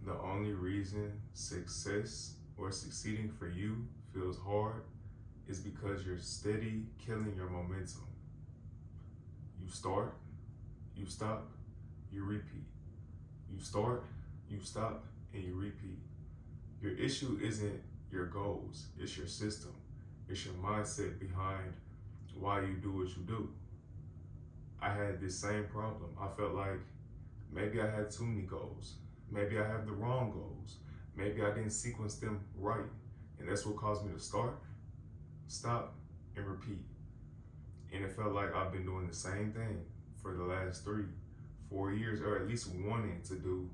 The only reason success or succeeding for you feels hard is because you're steady killing your momentum. You start, you stop, you repeat. You start, you stop, and you repeat. Your issue isn't your goals, it's your system. It's your mindset behind why you do what you do. I had this same problem. I felt like maybe I had too many goals. Maybe I have the wrong goals. Maybe I didn't sequence them right. And that's what caused me to start, stop, and repeat. And it felt like I've been doing the same thing for the last 3, 4 years, or at least wanting to do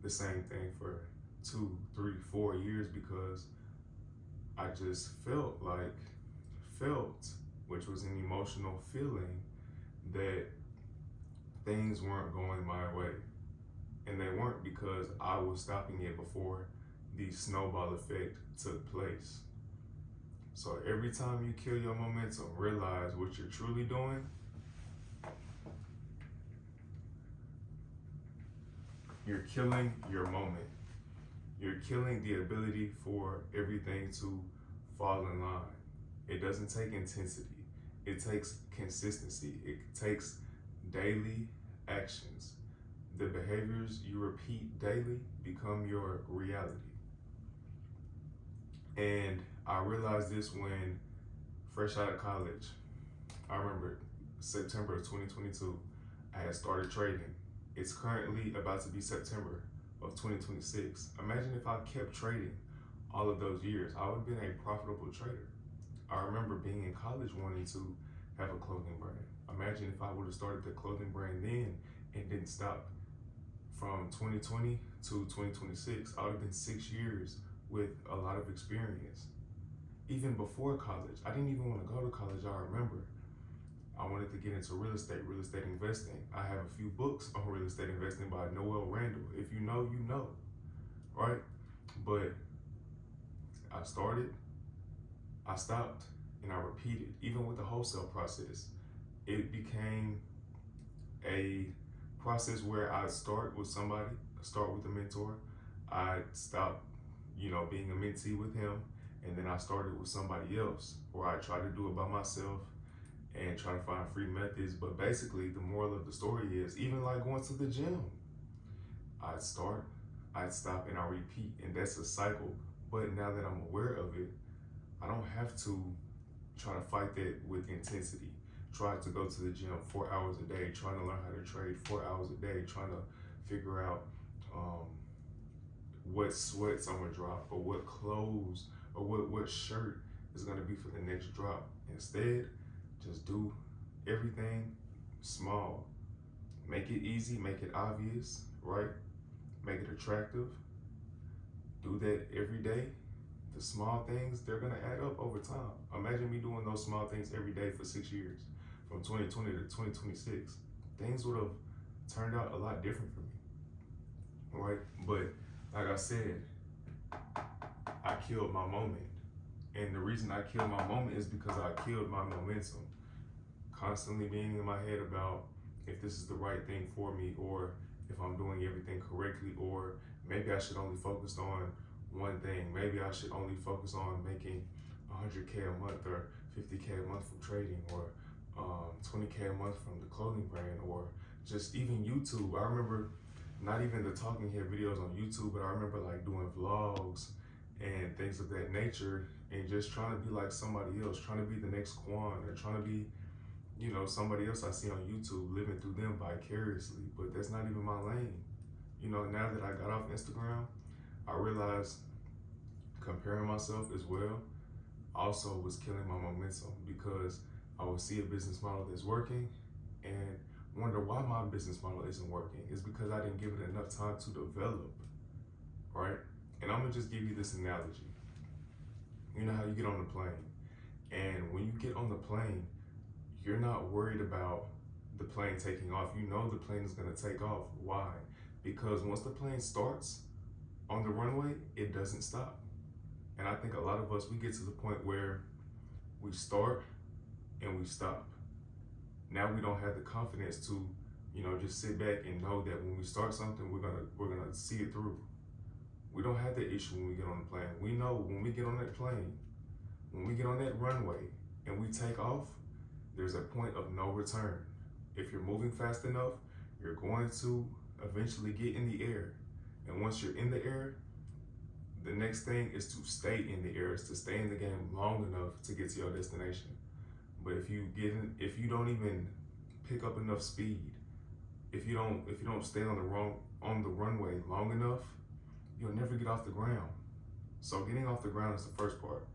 the same thing for 2, 3, 4 years because I just felt, which was an emotional feeling, that things weren't going my way. And they weren't because I was stopping it before the snowball effect took place. So every time you kill your momentum, realize what you're truly doing. You're killing your moment. You're killing the ability for everything to fall in line. It doesn't take intensity. It takes consistency. It takes daily actions. The behaviors you repeat daily become your reality. And I realized this when fresh out of college. I remember September of 2022, I had started trading. It's currently about to be September of 2026. Imagine if I kept trading all of those years, I would have been a profitable trader. I remember being in college wanting to have a clothing brand. Imagine if I would have started the clothing brand then and didn't stop. From 2020 to 2026, I would have been 6 years with a lot of experience. Even before college, I didn't even want to go to college. I remember I wanted to get into real estate investing. I have a few books on real estate investing by Noel Randall. If you know, you know, right? But I started, I stopped, and I repeated. Even with the wholesale process, it became a process where I start with somebody, start with a mentor. I stopped, being a mentee with him, and then I started with somebody else, or I try to do it by myself and try to find free methods. But basically, the moral of the story is, even like going to the gym, I'd start, I'd stop, and I repeat, and that's a cycle. But now that I'm aware of it, I don't have to try to fight that with intensity. Try to go to the gym 4 hours a day, trying to learn how to trade 4 hours a day, trying to figure out what sweats I'm gonna drop, or what clothes, or what shirt is gonna be for the next drop. Instead, just do everything small. Make it easy, make it obvious, right? Make it attractive. Do that every day. The small things, they're gonna add up over time. Imagine me doing those small things every day for 6 years, from 2020 to 2026. Things would have turned out a lot different for me, right? But like I said, I killed my moment. And the reason I killed my moment is because I killed my momentum. Constantly being in my head about if this is the right thing for me, or if I'm doing everything correctly, or maybe I should only focus on one thing. Maybe I should only focus on making 100K a month, or 50K a month from trading, or 20K a month from the clothing brand, or just even YouTube. I remember not even the talking head videos on YouTube, but I remember like doing vlogs and things of that nature, and just trying to be like somebody else, trying to be the next Quan, or trying to be, somebody else I see on YouTube, living through them vicariously. But that's not even my lane. Now that I got off Instagram, I realized comparing myself as well also was killing my momentum, because I would see a business model that's working and wonder why my business model isn't working. It's because I didn't give it enough time to develop, right? And I'm gonna just give you this analogy. You know how you get on the plane, and when you get on the plane, you're not worried about the plane taking off. You know the plane is gonna take off. Why? Because once the plane starts on the runway, it doesn't stop. And I think a lot of us, we get to the point where we start and we stop. Now we don't have the confidence to, just sit back and know that when we start something, we're gonna see it through. We don't have that issue when we get on the plane. We know when we get on that plane, when we get on that runway and we take off, there's a point of no return. If you're moving fast enough, you're going to eventually get in the air. And once you're in the air, the next thing is to stay in the air, is to stay in the game long enough to get to your destination. But if you don't even pick up enough speed, if you don't stay on the runway long enough, you'll never get off the ground. So getting off the ground is the first part,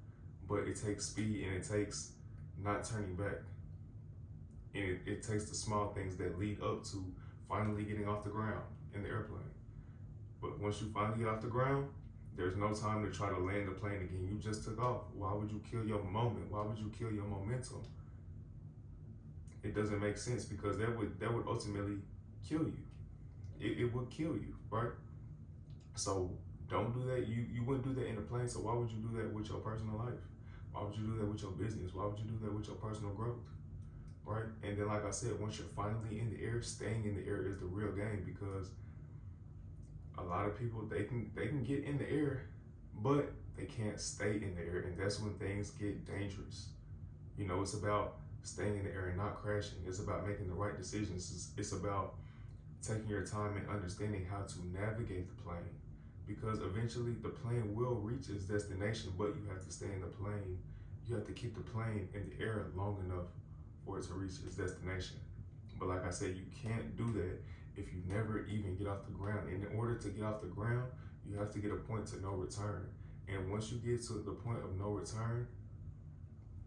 but it takes speed and it takes not turning back. And it takes the small things that lead up to finally getting off the ground in the airplane. But once you finally get off the ground, there's no time to try to land the plane again. You just took off. Why would you kill your moment? Why would you kill your momentum? It doesn't make sense, because that would ultimately kill you. It would kill you, right? So don't do that. You wouldn't do that in a plane, so why would you do that with your personal life? Why would you do that with your business? Why would you do that with your personal growth? Right? And then, like I said, once you're finally in the air, staying in the air is the real game, because a lot of people, they can get in the air, but they can't stay in the air, and that's when things get dangerous. You know, it's about staying in the air and not crashing. It's about making the right decisions. It's about taking your time and understanding how to navigate the plane, because eventually the plane will reach its destination, but you have to stay in the plane. You have to keep the plane in the air long enough for it to reach its destination. But like I said, you can't do that if you never even get off the ground. And in order to get off the ground, you have to get a point to no return. And once you get to the point of no return,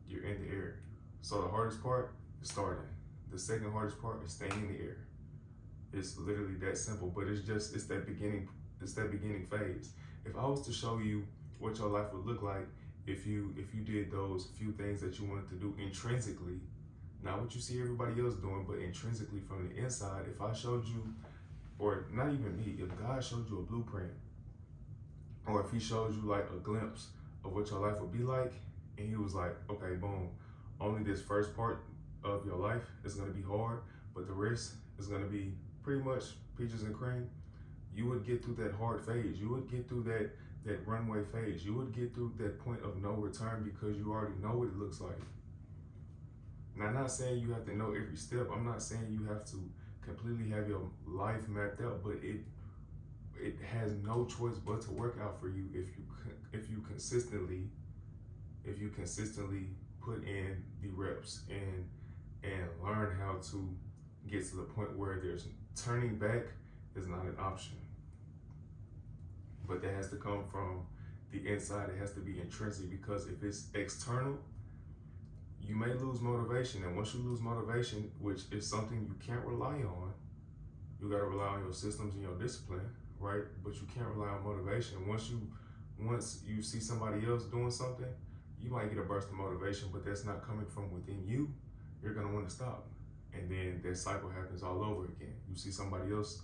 you're in the air. So the hardest part is starting. The second hardest part is staying in the air. It's literally that simple, but it's that beginning phase. If I was to show you what your life would look like if you did those few things that you wanted to do intrinsically, not what you see everybody else doing, but intrinsically from the inside, if I showed you, or not even me, if God showed you a blueprint, or if he showed you like a glimpse of what your life would be like, and he was like, okay, boom, only this first part of your life is gonna be hard, but the rest is gonna be pretty much peaches and cream, you would get through that hard phase. You would get through that runway phase. You would get through that point of no return, because you already know what it looks like. Now, I'm not saying you have to know every step. I'm not saying you have to completely have your life mapped out, but it has no choice but to work out for you if you consistently put in the reps and learn how to get to the point where there's turning back is not an option. But that has to come from the inside. It has to be intrinsic, because if it's external, you may lose motivation. And once you lose motivation, which is something you can't rely on, you got to rely on your systems and your discipline, right? But you can't rely on motivation. Once you see somebody else doing something, you might get a burst of motivation, but that's not coming from within you. You're going to want to stop. And then that cycle happens all over again. You see somebody else,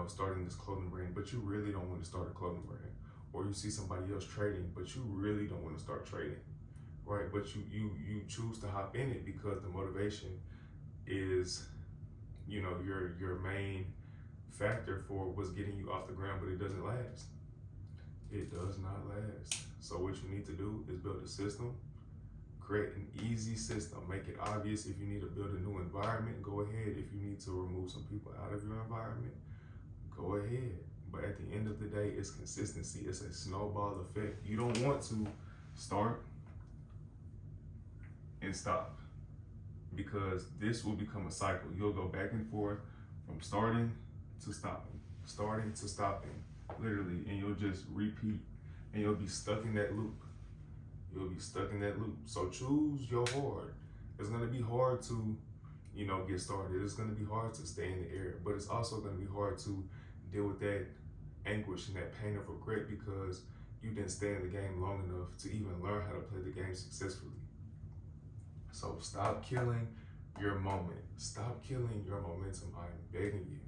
starting this clothing brand, but you really don't want to start a clothing brand. Or you see somebody else trading, but you really don't want to start trading, right? But you choose to hop in it because the motivation is, your main factor for what's getting you off the ground, but it doesn't last. It does not last. So what you need to do is build a system. Create an easy system. Make it obvious. If you need to build a new environment, go ahead. If you need to remove some people out of your environment, go ahead. But at the end of the day, it's consistency. It's a snowball effect. You don't want to start and stop, because this will become a cycle. You'll go back and forth from starting to stopping, literally, and you'll just repeat, and you'll be stuck in that loop. So choose your hard. It's gonna be hard to, get started. It's gonna be hard to stay in the air, but it's also gonna be hard to deal with that anguish and that pain of regret, because you didn't stay in the game long enough to even learn how to play the game successfully. So stop killing your moment. Stop killing your momentum. I'm begging you.